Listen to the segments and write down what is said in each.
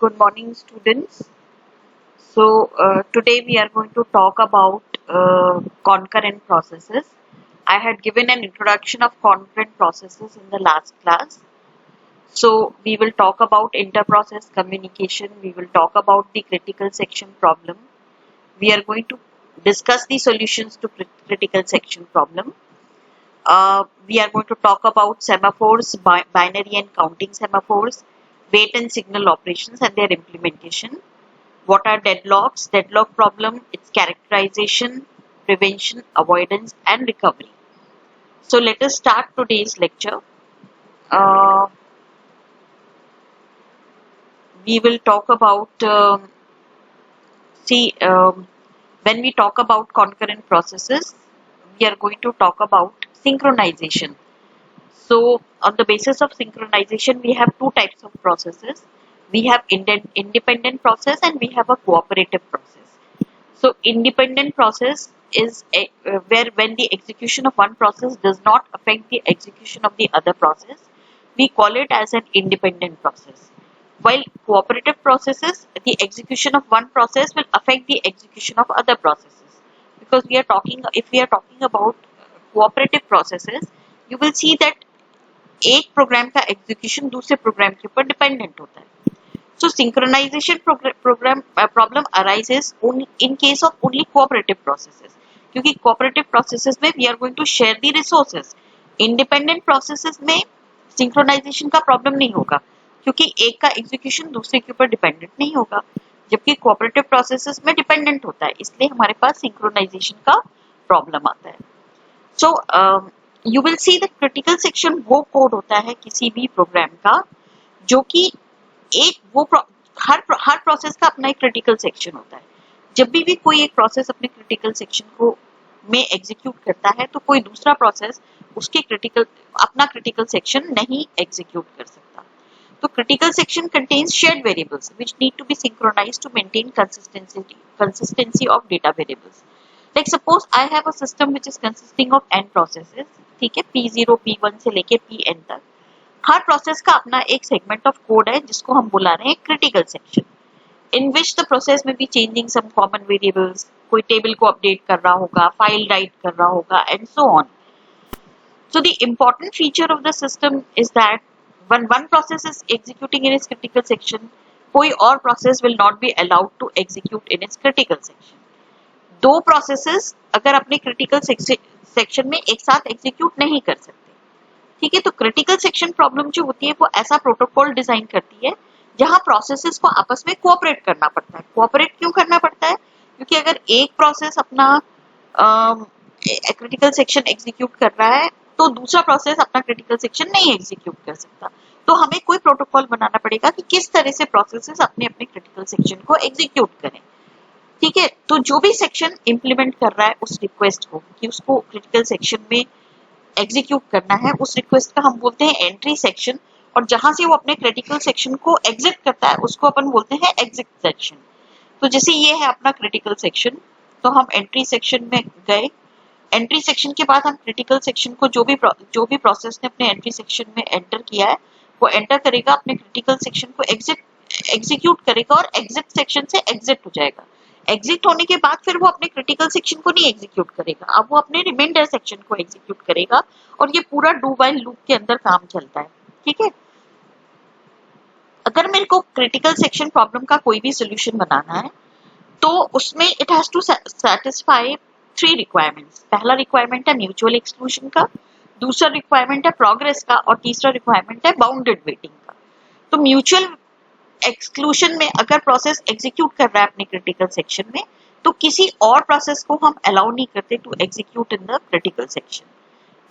Good morning, students. Today we are going to talk about concurrent processes. I had given an introduction of concurrent processes in the last class. So, we will talk about inter-process communication. We will talk about the critical section problem. We are going to discuss the solutions to critical section problem. We are going to talk about semaphores, binary and counting semaphores, wait and signal operations and their implementation. What are deadlocks, deadlock problem, its characterization, prevention, avoidance and recovery. So let us start today's lecture. We will talk about, when we talk about concurrent processes, we are going to talk about synchronization. So on the basis of synchronization, we have two types of processes. We have independent process and we have a cooperative process. So independent process is where when the execution of one process does not affect the execution of the other process, we call it as an independent process. While cooperative processes, the execution of one process will affect the execution of other processes. Because if we are talking about cooperative processes, you will see that एक programme का execution दूसरे programme के ऊपर dependent होता है. So synchronization problem arises in case of only cooperative processes. क्योंकि cooperative processes में we are going to share the resources. Independent processes में synchronization का problem नहीं होगा क्योंकि एक का execution दूसरे के ऊपर डिपेंडेंट नहीं होगा. जबकि cooperative processes में डिपेंडेंट होता है, इसलिए हमारे पास synchronization का problem आता है. So you will see that critical section वो कोड होता है किसी भी प्रोग्राम का जो कि हर प्रोसेस का अपना एक क्रिटिकल सेक्शन होता है. जब भी कोई एक प्रोसेस अपने क्रिटिकल सेक्शन को में एग्जीक्यूट करता है तो कोई दूसरा प्रोसेस उसके अपना क्रिटिकल सेक्शन नहीं एग्जीक्यूट कर सकता. तो critical section contains shared variables which need to be synchronised to maintain consistency of data variables. Like suppose I have a system which is consisting of n processes, ठीक है, P0, P1 से लेके Pn तक. हर process का अपना एक segment of code है जिसको हम बुला रहे हैं critical section. In which the process में be changing some common variables, कोई टेबल को अपडेट कर रहा होगा, फाइल राइट कर रहा होगा and so on. So the important feature of the system is that when one process is executing in its critical section, कोई और process will not be allowed to execute in its critical section. दो processes अगर अपने critical section में एक साथ execute नहीं कर सकते, ठीक है. तो क्रिटिकल सेक्शन प्रॉब्लम जो होती है वो ऐसा प्रोटोकॉल डिजाइन करती है जहां प्रोसेसेस को आपस में कोऑपरेट करना पड़ता है. कोऑपरेट क्यों करना पड़ता है? क्योंकि अगर एक प्रोसेस अपना क्रिटिकल सेक्शन एग्जीक्यूट कर रहा है तो दूसरा प्रोसेस अपना क्रिटिकल सेक्शन नहीं एग्जीक्यूट कर सकता. तो हमें कोई प्रोटोकॉल बनाना पड़ेगा कि किस तरह से प्रोसेसेस अपने अपने क्रिटिकल सेक्शन को एग्जीक्यूट करें, ठीक है. तो जो भी सेक्शन इंप्लीमेंट कर रहा है उस रिक्वेस्ट को कि उसको क्रिटिकल सेक्शन में एग्जीक्यूट करना है, उस रिक्वेस्ट का हम बोलते हैं एंट्री सेक्शन. और जहां से वो अपने क्रिटिकल सेक्शन को एग्जिट करता है उसको अपन बोलते हैं एग्जिट सेक्शन. तो जैसे ये है अपना क्रिटिकल सेक्शन, तो हम एंट्री सेक्शन में गए. एंट्री सेक्शन के बाद हम क्रिटिकल सेक्शन को जो भी प्रोसेस ने अपने एंट्री सेक्शन में एंटर किया है वो एंटर करेगा, अपने क्रिटिकल सेक्शन को एग्जीक्यूट करेगा और एग्जिट सेक्शन से एग्जिट हो जाएगा. एग्जिट होने के बाद फिर वो अपने क्रिटिकल सेक्शन को नहीं एग्जीक्यूट करेगा, अब वो अपने रिमाइंडर सेक्शन को एग्जीक्यूट करेगा और ये पूरा डू व्हाइल लूप के अंदर काम चलता है, ठीक है. अगर मेरे को क्रिटिकल सेक्शन प्रॉब्लम का कोई भी सोल्यूशन बनाना है तो उसमें it has to satisfy 3 requirements. पहला रिक्वायरमेंट है म्यूचुअल एक्सक्लूजन का, दूसरा रिक्वायरमेंट है प्रोग्रेस का और तीसरा रिक्वायरमेंट है बाउंडेड वेटिंग का. तो म्यूचुअल एक्सक्लूजन में अगर प्रोसेस एग्जीक्यूट कर रहा है अपने क्रिटिकल सेक्शन में तो किसी और प्रोसेस को हम अलाउ नहीं करते to execute in the critical section,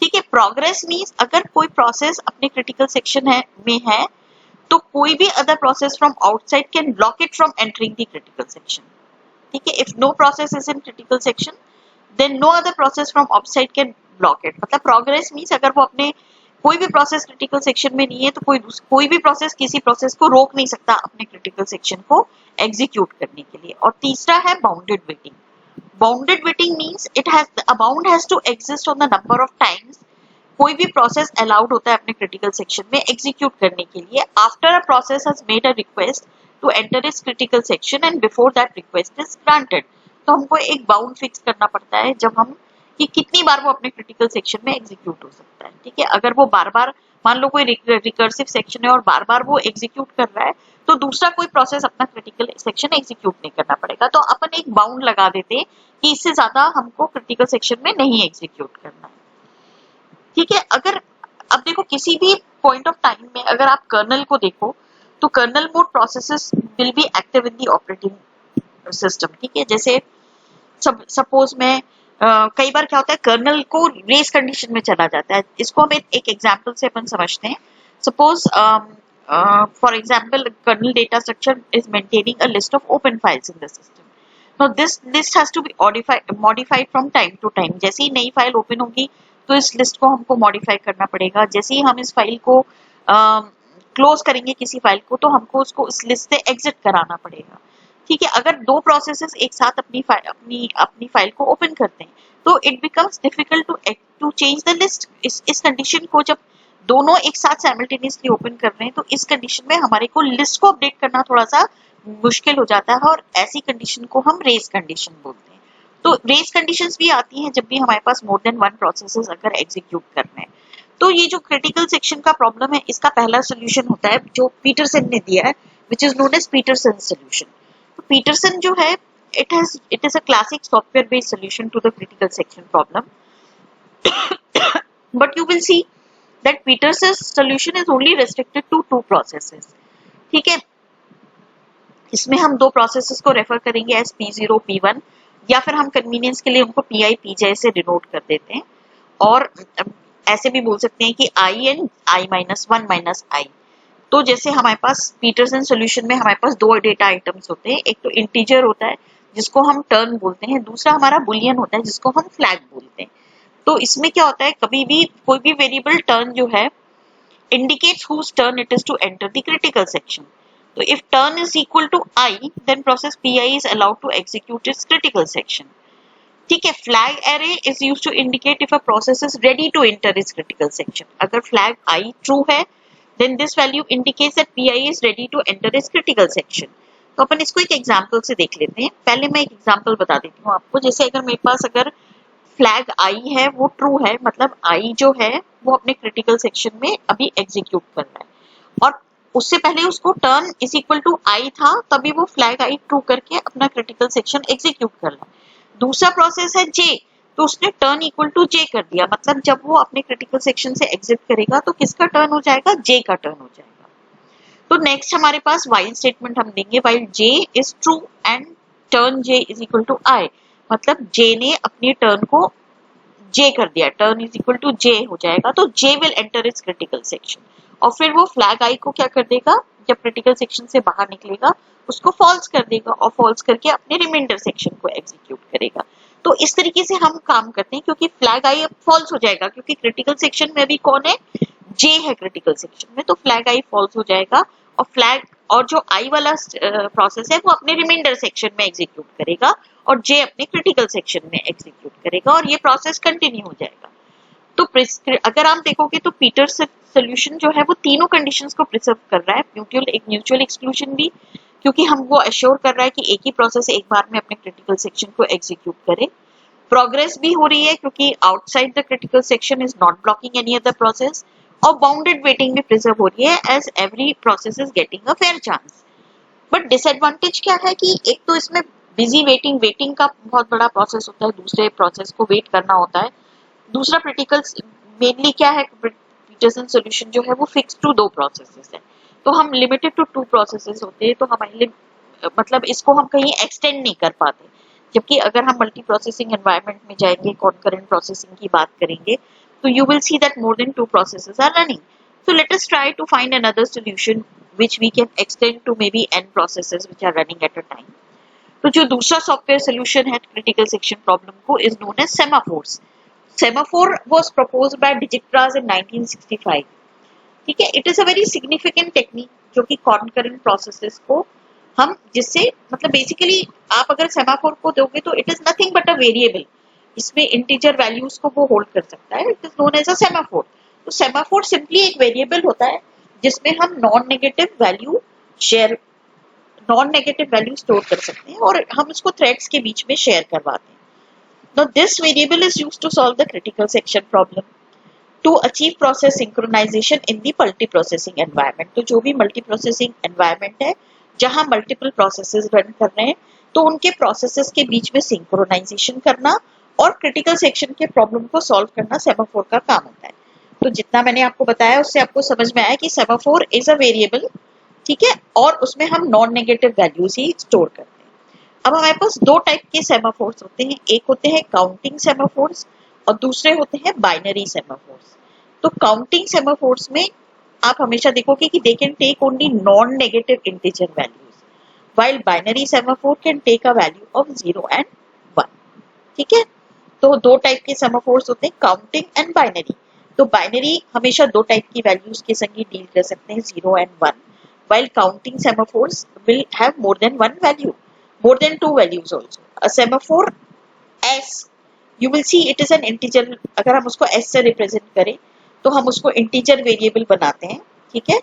ठीक है. प्रोग्रेस मींस अगर कोई प्रोसेस अपने क्रिटिकल सेक्शन में है तो कोई भी other process from outside can block it from entering the critical section, ठीक है. If no process is in critical section then no other process from outside can block it. मतलब progress means अगर वो अपने कोई भी प्रोसेस क्रिटिकल सेक्शन में नहीं है तो कोई भी प्रोसेस किसी प्रोसेस को रोक नहीं सकता अपने क्रिटिकल सेक्शन को एग्जीक्यूट करने के लिए. और तीसरा है bounded waiting. Bounded waiting means a bound has to exist on the number of times कोई भी प्रोसेस अलाउड होता है अपने क्रिटिकल सेक्शन में एग्जीक्यूट करने के लिए after a process has made a request to enter its critical section and before that request is granted. तो हमको एक बाउंड फिक्स करना पड़ता है जब हम कि कितनी बार वो अपने क्रिटिकल सेक्शन में एग्जीक्यूट हो सकता है, ठीक है। अगर वो बार बार मान लो कोई रिकर्सिव सेक्शन है और बार बार वो एग्जीक्यूट कर रहा है तो दूसरा कोई प्रोसेस अपना क्रिटिकल सेक्शन एग्जीक्यूट नहीं करना पड़ेगा। तो अपन एक बाउंड लगा देते हैं कि इससे ज्यादा हमको क्रिटिकल सेक्शन में नहीं एग्जीक्यूट करना है, ठीक है। अगर अब देखो किसी भी पॉइंट ऑफ टाइम में अगर आप कर्नल को देखो तो kernel mode processes will be active in the operating system, ठीक है। जैसे सपोज में कई बार क्या होता है कर्नल को रेस कंडीशन में चला जाता है। इसको हम एक एग्जांपल से अपन समझते हैं। Suppose for example kernel data structure is maintaining a list of open files in the system. Now this list has to be modified from time to time. जैसे ही नई फाइल ओपन होगी तो इस लिस्ट को हमको मॉडिफाई करना पड़ेगा। जैसे ही हम इस फाइल को क्लोज करेंगे किसी फाइल को तो हमको उसको इस लिस्ट से एग्जिट कराना पड़ेगा, ठीक है। अगर दो प्रोसेसेस एक साथ अपनी फाइल को ओपन करते हैं तो it becomes difficult to change the list. इस कंडीशन को जब दोनों एक साथ साइमल्टेनियसली ओपन कर रहे हैं तो इस कंडीशन में हमारे को लिस्ट को अपडेट करना थोड़ा सा मुश्किल हो जाता है और ऐसी कंडीशन को हम रेस कंडीशन बोलते हैं। तो रेस कंडीशंस भी आती हैं जब भी हमारे पास मोर देन वन प्रोसेसेस अगर एग्जीक्यूट कर रहे हैं। तो ये जो क्रिटिकल सेक्शन का प्रॉब्लम है इसका पहला सोल्यूशन होता है जो पीटरसन ने दिया है, which is known as Peterson solution. तो पीटरसन जो है it is a classic software based solution to the critical section problem but you will see that Peterson's solution is only restricted to two processes, ठीक है। इसमें हम दो processes को refer करेंगे एज P0 P1 या फिर हम कन्वीनियंस के लिए उनको PI PJ से डिनोट कर देते हैं और ऐसे भी बोल सकते हैं कि I and I-1 minus I। तो जैसे हमारे पास पीटरसन सॉल्यूशन में हमारे पास दो डेटा आइटम्स होते हैं, एक तो इंटीजर होता है जिसको हम टर्न बोलते हैं, दूसरा हमारा बुलियन होता है जिसको हम फ्लैग बोलते हैं। तो इसमें क्या होता है कभी भी कोई भी वेरिएबल टर्न जो है indicates whose turn it is to enter the critical section. So if turn is equal to I, then process PI is allowed to execute its critical section. ठीक है। Flag array is used to indicate if a process is ready to enter its critical section. अगर flag I true है then this value indicates that PI is ready to enter its critical section. तो अपन इसको एक example से देख लेते हैं। पहले मैं एक एग्जांपल बता देती हूँ आपको। जैसे अगर मेरे पास अगर फ्लैग I है वो ट्रू है, मतलब I जो है वो अपने क्रिटिकल सेक्शन में अभी एग्जीक्यूट कर रहा है और उससे पहले उसको turn is equal to I था तभी वो फ्लैग I ट्रू करके अपना क्रिटिकल सेक्शन एग्जीक्यूट कर रहा है। दूसरा प्रोसेस है J, तो उसने टर्न इक्वल टू J कर दिया, मतलब जब वो अपने क्रिटिकल सेक्शन से एग्जिट करेगा तो किसका टर्न हो जाएगा, J का टर्न हो जाएगा। तो नेक्स्ट हमारे पास while स्टेटमेंट हम देंगे while J is true and turn J is equal to I, मतलब J ने अपनी टर्न को J कर दिया, turn is equal to J हो जाएगा। तो J will enter its critical section और फिर वो फ्लैग I को क्या कर देगा, जब क्रिटिकल सेक्शन से बाहर निकलेगा उसको फॉल्स कर देगा और फॉल्स करके अपने रिमाइंडर सेक्शन को एग्जीक्यूट करेगा। तो इस तरीके से हम काम करते हैं क्योंकि फ्लैग I अब फॉल्स हो जाएगा क्योंकि क्रिटिकल सेक्शन में अभी कौन है, J है क्रिटिकल सेक्शन में, तो फ्लैग I फॉल्स हो जाएगा और फ्लैग और जो I वाला प्रोसेस है वो अपने रिमाइंडर सेक्शन में एग्जीक्यूट करेगा और J अपने क्रिटिकल सेक्शन में एग्जीक्यूट करेगा और ये प्रोसेस कंटिन्यू हो जाएगा। तो अगर आप देखोगे तो पीटरसन सॉल्यूशन जो है वो तीनों कंडीशंस को प्रिजर्व कर रहा है, म्यूचुअल एक्सक्लूजन भी क्योंकि हम वो एश्योर कर रहा है कि एक ही प्रोसेस एक बार में अपने क्रिटिकल सेक्शन को एग्जीक्यूट करे, प्रोग्रेस भी हो रही है क्योंकि outside the critical section is not blocking any other process, और बाउंडेड वेटिंग भी प्रिजर्व हो रही है as every process is getting a fair chance. But disadvantage क्या है कि एक तो इसमें बिजी वेटिंग का बहुत बड़ा प्रोसेस होता है, दूसरे प्रोसेस को वेट करना होता है। दूसरा क्रिटिकल मेनली क्या है, पीटरसन सॉल्यूशन जो है वो फिक्स टू दो प्रोसेसेस है, तो हम लिमिटेड टू टू प्रोसेसेस होते हैं, तो हमारे लिए मतलब इसको हम कहीं एक्सटेंड नहीं कर पाते। जबकि अगर हम मल्टी प्रोसेसिंग एनवायरनमेंट में जाएंगे, कॉन्करेंट प्रोसेसिंग की बात करेंगे, तो you will see that more than two processes are running. So let us try to find another solution which we can extend to maybe n processes which are running at a time. तो जो दूसरा software solution है critical section problem को is known as semaphores. Semaphore was proposed by Dijkstra's in 1965. ठीक है, it is a very significant technique जो कि concurrent processes को हम जिससे मतलब बेसिकली आप अगर सेमाफोर को दोगे तो it is nothing but a variable, इसमें इंटीजर वैल्यूज को वो होल्ड कर सकता है, it is known as a semaphore. तो सेमाफोर सिंपली एक वेरिएबल होता है जिसमें हम non negative value share non negative value store कर सकते हैं और हम इसको थ्रेड्स के बीच में शेयर करवाते हैं. Now this variable is used to solve the critical section problem to achieve process synchronization in the multiprocessing environment. तो जो भी multiprocessing environment है जहां multiple processes run कर रहे हैं तो उनके processes के बीच में synchronization करना और critical section के problem को solve करना semaphore का काम होता है. तो जितना मैंने आपको बताया उससे आपको समझ में आया कि semaphore is a variable, ठीक है, और उसमें हम नॉन नेगेटिव वैल्यूज ही स्टोर करते हैं. अब हमारे पास दो टाइप के सेमाफोर्स होते हैं, एक होते हैं काउंटिंग सेमाफोर्स और दूसरे होते हैं बाइनरी सेमाफोर्स. तो काउंटिंग सेमाफोर्स में आप हमेशा देखोगे कि they can take only non negative integer values, while binary semaphore can take a value of 0 and 1. ठीक है, तो दो टाइप के सेमाफोर्स होते हैं, काउंटिंग एंड बाइनरी. तो बाइनरी हमेशा दो टाइप की वैल्यूज के संग ही डील कर सकते हैं, 0 and 1, while counting semaphores will have more than one value, more than two values also. A semaphore S, you will see it is an integer. अगर हम उसको S से represent करें तो हम उसको integer variable बनाते हैं, ठीक है,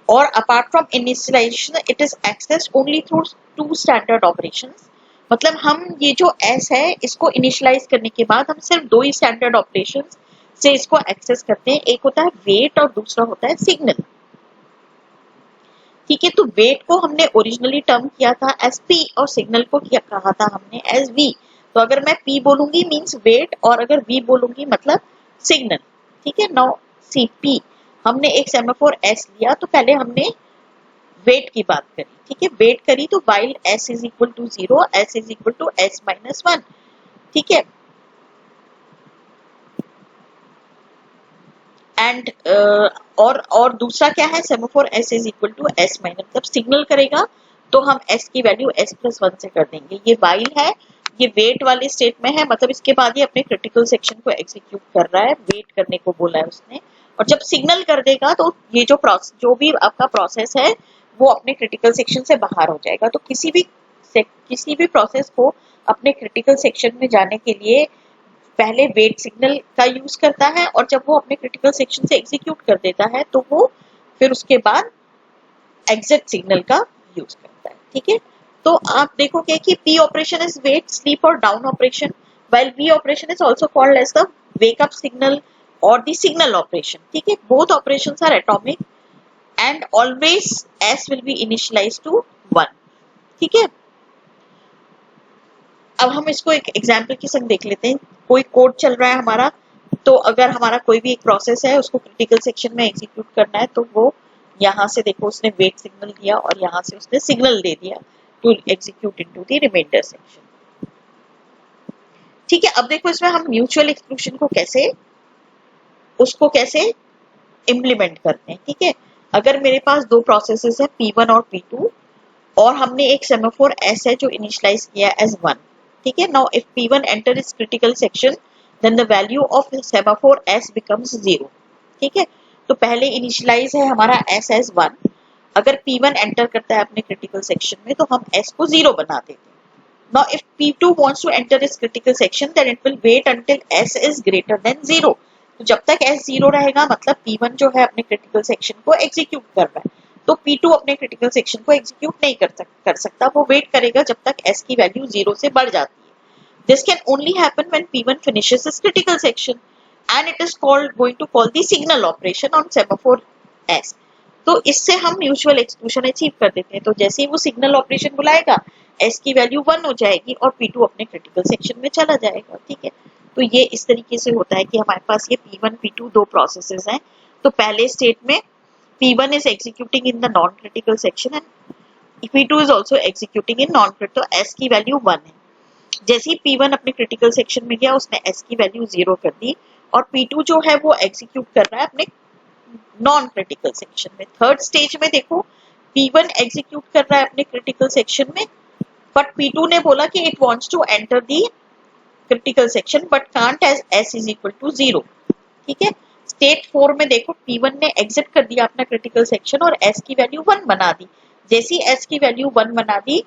और apart from initialization it is accessed only through two standard operations. मतलब हम ये जो S है इसको initialize करने के बाद हम सिर्फ दो ही standard operations से इसको access करते हैं, एक होता है wait और दूसरा होता है signal. ठीक है, तो वेट को हमने ओरिजिनली टर्म किया था एज पी और सिग्नल को किया कहा था हमने एज वी. तो अगर मैं पी बोलूंगी मींस वेट और अगर वी बोलूंगी मतलब सिग्नल. ठीक है, नाउ सी पी हमने एक सेमाफोर एस लिया तो पहले हमने वेट की बात करी. ठीक है, वेट करी तो while S is equal to 0 S is equal to S minus 1. ठीक है, एंड और दूसरा क्या है, semaphore S is equal to S minus, मतलब सिग्नल करेगा तो हम एस की वैल्यू एस प्लस 1 से कर देंगे. ये वाइल है, ये वेट वाले स्टेट में है, मतलब इसके बाद ये अपने क्रिटिकल सेक्शन को एग्जीक्यूट कर रहा है, वेट करने को बोला है उसने. और जब सिग्नल कर देगा तो ये जो भी आपका प्रोसेस है वो अपने क्रिटिकल सेक्शन से बाहर हो जाएगा. तो किसी भी प्रोसेस को अपने क्रिटिकल सेक्शन में जाने के लिए पहले वेट सिग्नल का यूज करता है और जब वो अपने क्रिटिकल सेक्शन से एग्जीक्यूट कर देता है तो वो फिर उसके बाद एग्जिट सिग्नल का यूज करता है. ठीक है, तो आप देखोगे कि P operation is wait, sleep और down operation, while V operation is also called as the wake up signal और द सिग्नल ऑपरेशन. ठीक है, both operations are atomic and always S will be initialized to 1. ठीक है, अब हम इसको एक एग्जाम्पल के संग देख लेते हैं. कोई कोड चल रहा है हमारा, तो अगर हमारा कोई भी एक प्रोसेस है उसको क्रिटिकल सेक्शन में एग्जीक्यूट करना है तो वो यहाँ से देखो उसने वेट सिग्नल दिया और यहाँ से उसने सिग्नल दे दिया to execute into the remainder section. ठीक है, अब देखो इसमें हम म्यूचुअल एक्सक्लूजन को कैसे इम्प्लीमेंट करते हैं. ठीक है, अगर मेरे पास दो प्रोसेसेस है P1 और P2 और हमने एक सेमाफोर S है जो इनिशियलाइज किया एज 1. ठीक है, now if P1 enter its critical section then the value of semaphore S becomes 0. ठीक है, तो पहले इनिशियलाइज है हमारा S as 1. अगर P1 एंटर करता है अपने क्रिटिकल सेक्शन में तो हम S को 0 बना देते हैं. Now if P2 wants to enter its critical section then it will wait until S is greater than 0. तो जब तक S 0 रहेगा मतलब P1 जो है अपने क्रिटिकल सेक्शन को एग्जीक्यूट कर रहा है, तो P2 अपने क्रिटिकल सेक्शन को एग्जीक्यूट नहीं कर सकता, वो वेट करेगा जब तक S की वैल्यू 0 से बढ़ जाती है. This can only happen when P1 finishes its critical section and it is going to call the signal operation on semaphore S. तो इससे हम म्यूचुअल एक्सक्लूजन अचीव कर देते हैं. तो जैसे ही वो सिग्नल ऑपरेशन बुलाएगा S की वैल्यू 1 हो जाएगी और P2 अपने क्रिटिकल सेक्शन में चला जाएगा. ठीक है, तो ये इस तरीके से होता है कि हमारे पास ये P1 P2 दो प्रोसेसेस हैं. तो पहले स्टेट में P1 is executing in the non-critical section and P2 is also executing in non-critical. तो S की वैल्यू 1 है. जैसे ही P1 अपने क्रिटिकल सेक्शन में गया उसने S की वैल्यू 0 कर दी और P2 जो है वो एग्जीक्यूट कर रहा है अपने नॉन क्रिटिकल सेक्शन में. थर्ड स्टेज में देखो P1 एग्जीक्यूट कर रहा है अपने क्रिटिकल सेक्शन में बट P2 ने बोला कि it wants to enter the critical section but can't as S is equal to 0. ठीक है, स्टेट 4 में देखो P1 ने एग्जिट कर दिया अपना क्रिटिकल सेक्शन और S की वैल्यू 1 बना दी. जैसी S की वैल्यू 1 बना दी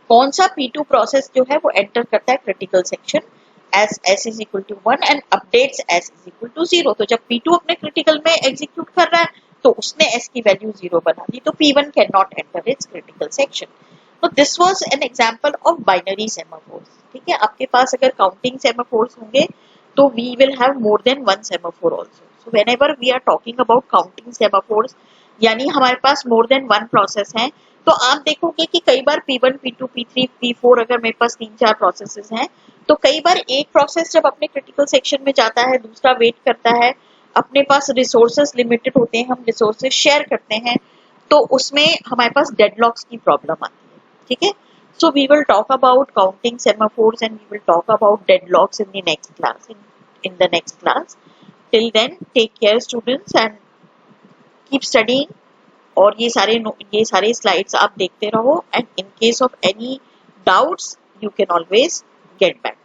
कौन सा P2 प्रोसेस जो है वो एंटर करता है critical section as S is equal to 1 and updates S is equal to 0. तो जब P2 अपने क्रिटिकल में एग्जीक्यूट कर रहा है तो उसने S की वैल्यू 0 बना दी, तो P1 can not enter its critical section. तो this was an example of binary semaphores. ठीक है, आपके पास अगर काउंटिंग सेमाफोर्स होंगे तो we will have more than one semaphore also. So whenever we are talking about counting semaphores यानी हमारे पास मोर देन वन प्रोसेस है, तो आप देखोगे कि कई बार P1 P2 P3 P4 अगर मेरे पास 3-4 प्रोसेसेस हैं, तो कई बार एक प्रोसेस जब अपने क्रिटिकल सेक्शन में जाता है, दूसरा वेट करता है, अपने पास रिसोर्सेज लिमिटेड होते हैं, हम रिसोर्सेज शेयर करते हैं, तो उसमें हमारे पास डेडलॉक्स की प्रॉब्लम आती है। ठीक है, so we will talk about counting semaphores and we will talk about deadlocks in the next class, in the next class. Till then, take care students and keep studying. और ये सारे slides आप देखते रहो, and in case of any doubts you can always get back.